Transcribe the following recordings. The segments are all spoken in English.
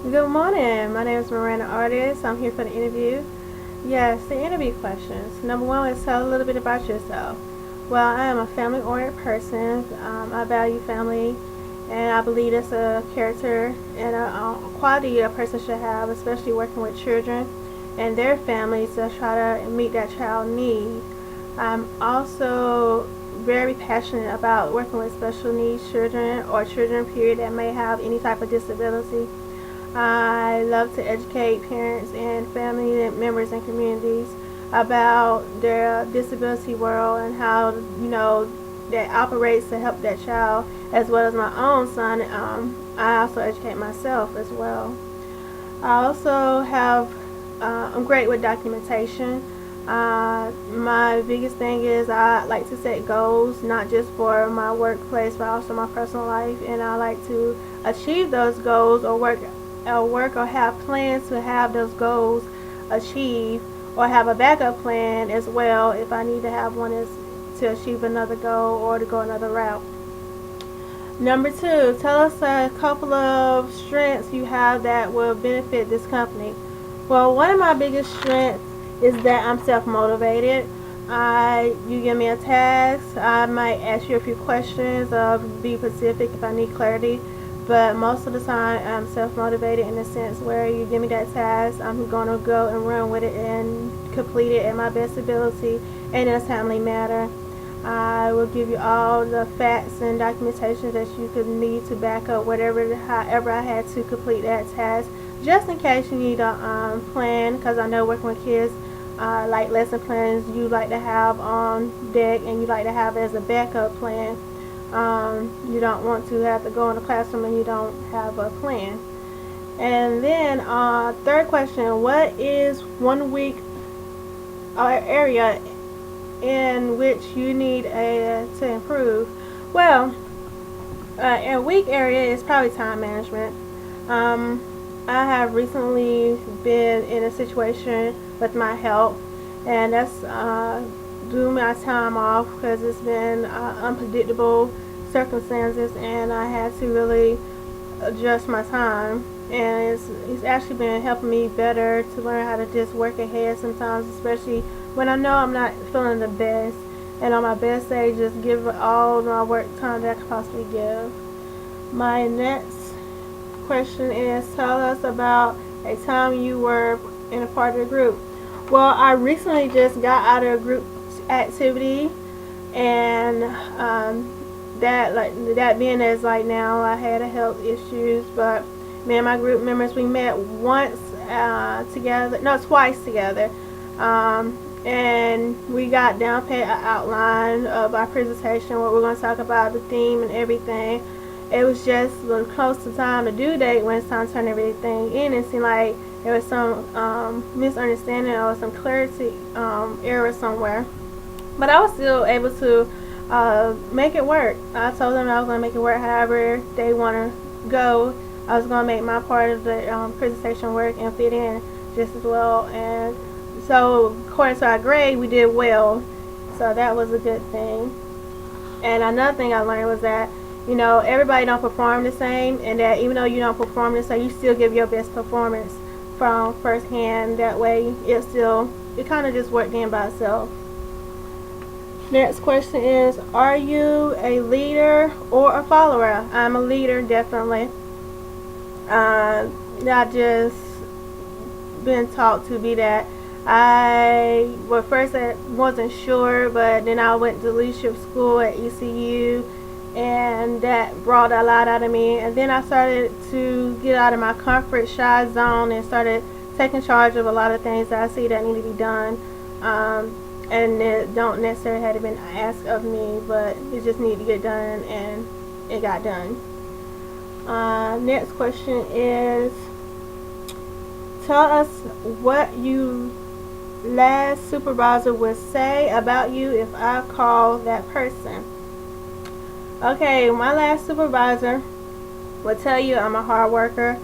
Good morning. My name is Miranda Artist. I'm here for the interview. Yes, the interview questions. Number one is tell a little bit about yourself. Well, I am a family-oriented person. I value family, and I believe it's a character and a quality a person should have, especially working with children and their families to try to meet that child need. I'm also very passionate about working with special needs children or children period that may have any type of disability. I love to educate parents and family members and communities about their disability world and how that operates to help that child, as well as my own son. I also educate myself as well. I also have I'm great with documentation. My biggest thing is I like to set goals, not just for my workplace, but also my personal life, and I like to achieve those goals or have plans to have those goals achieved, or have a backup plan as well if I need to have one to achieve another goal or to go another route. Number two, tell us a couple of strengths you have that will benefit this company. Well, one of my biggest strengths is that I'm self-motivated. You give me a task, I might ask you a few questions or be specific if I need clarity, but most of the time I'm self-motivated in the sense where you give me that task, I'm going to go and run with it and complete it at my best ability and in a timely manner. I will give you all the facts and documentation that you could need to back up however I had to complete that task, just in case you need a plan, because I know working with kids, like lesson plans, you like to have on deck and you like to have as a backup plan. You don't want to have to go in the classroom and you don't have a plan. And then third question, what is one weak area in which you need to improve? Well, a weak area is probably time management. I have recently been in a situation with my health, and that's due my time off because it's been unpredictable circumstances, and I had to really adjust my time. And it's actually been helping me better to learn how to just work ahead sometimes, especially when I know I'm not feeling the best. And on my best day, just give all my work time that I could possibly give. My next question is, tell us about a time you were in a part of the group. Well, I recently just got out of a group activity, and that being as like now I had a health issues, but me and my group members, we met twice together, and we got down pat an outline of our presentation, what we're going to talk about, the theme and everything. It was just close to time to due date when it's time to turn everything in. It seemed like there was some misunderstanding or some clarity error somewhere, but I was still able to make it work. I told them I was going to make it work however they want to go. I was going to make my part of the presentation work and fit in just as well. And so according to our grade, we did well. So that was a good thing. And another thing I learned was that, everybody don't perform the same, and that even though you don't perform the same, you still give your best performance from first hand. That way it kind of just worked in by itself. Next question is, are you a leader or a follower? I'm a leader, definitely. I just been taught to be that. First I wasn't sure, but then I went to leadership school at ECU, and that brought a lot out of me. And then I started to get out of my comfort shy zone and started taking charge of a lot of things that I see that need to be done, and it don't necessarily have to been asked of me, but it just need to get done, and it got done. Next question is, tell us what you last supervisor would say about you if I call that person. Okay, my last supervisor would tell you I'm a hard worker.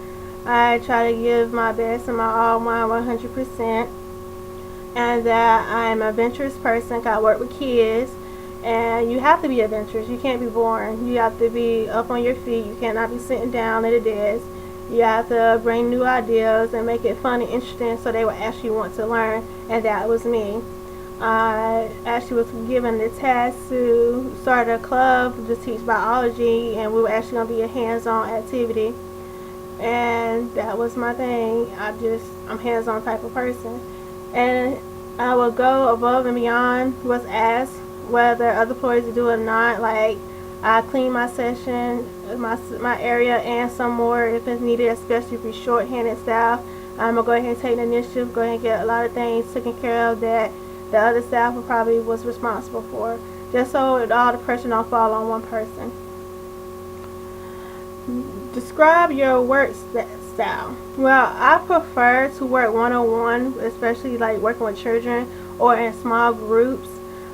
I try to give my best and my all, my 100%, and that I'm a adventurous person. I work with kids, and you have to be adventurous. You can't be boring. You have to be up on your feet. You cannot be sitting down at a desk. You have to bring new ideas and make it fun and interesting so they will actually want to learn, and that was me. I actually was given the task to start a club to teach biology, and we were actually going to be a hands-on activity, and that was my thing. I'm hands-on type of person, and I will go above and beyond what's asked, whether other employees do it or not. Like, I clean my session, my area, and some more if it's needed, especially if we're short-handed staff. I'm going to go ahead and take the initiative, go ahead and get a lot of things taken care of that the other staff probably was responsible for, just so all the pressure don't fall on one person. Describe your work style. Well, I prefer to work one-on-one, especially like working with children or in small groups.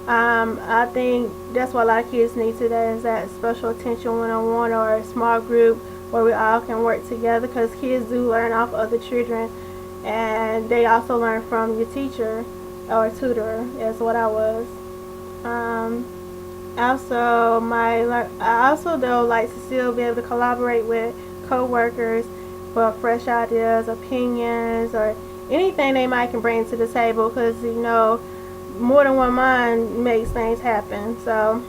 I think that's what a lot of kids need today, is that special attention one-on-one or a small group where we all can work together, because kids do learn off other children, and they also learn from your teacher or tutor, is what I was. I also though like to still be able to collaborate with co-workers for fresh ideas, opinions, or anything they might can bring to the table, because more than one mind makes things happen. So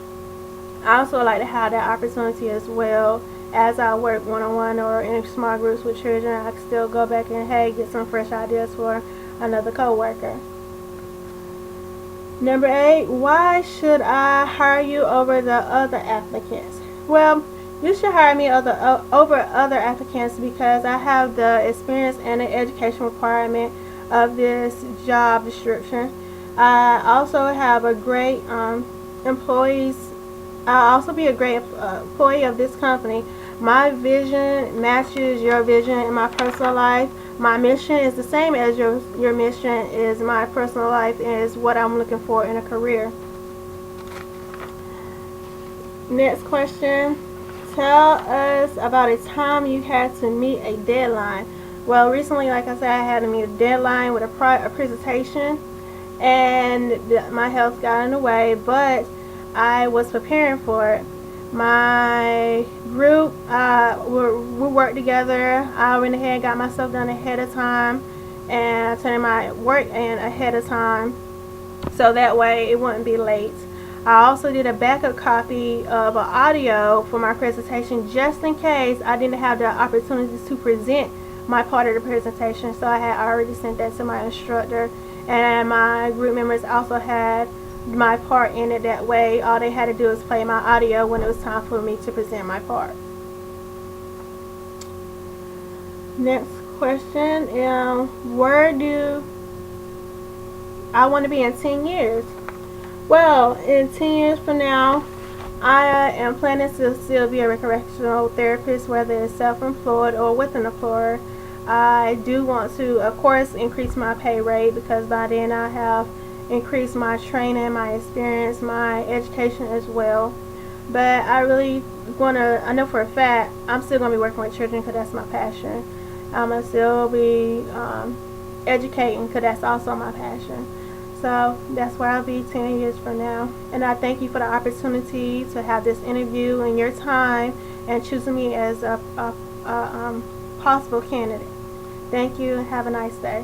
I also like to have that opportunity as well. As I work one-on-one or in small groups with children, I can still go back and get some fresh ideas for another co-worker. Number 8, why should I hire you over the other applicants? Well, you should hire me over other applicants because I have the experience and the education requirement of this job description. I also have a great employees. I'll also be a great employee of this company. My vision matches your vision in my personal life. My mission is the same as your mission is my personal life, is what I'm looking for in a career. Next question. Tell us about a time you had to meet a deadline. Well, recently, like I said, I had to meet a deadline with a presentation, and my health got in the way, but I was preparing for it. My group, we worked together. I went ahead and got myself done ahead of time, and I turned my work in ahead of time, so that way it wouldn't be late. I also did a backup copy of an audio for my presentation, just in case I didn't have the opportunity to present my part of the presentation. So I had already sent that to my instructor, and my group members also had my part in it. That way all they had to do was play my audio when it was time for me to present my part. Next question, where do I want to be in 10 years? Well, in 10 years from now, I am planning to still be a recreational therapist, whether it's self-employed or with an employer. I do want to, of course, increase my pay rate, because by then I have increase my training, my experience, my education as well. But I really I know for a fact I'm still going to be working with children, because that's my passion. I'm going to still be educating, because that's also my passion. So that's where I'll be 10 years from now. And I thank you for the opportunity to have this interview and your time and choosing me as a possible candidate. Thank you, and have a nice day.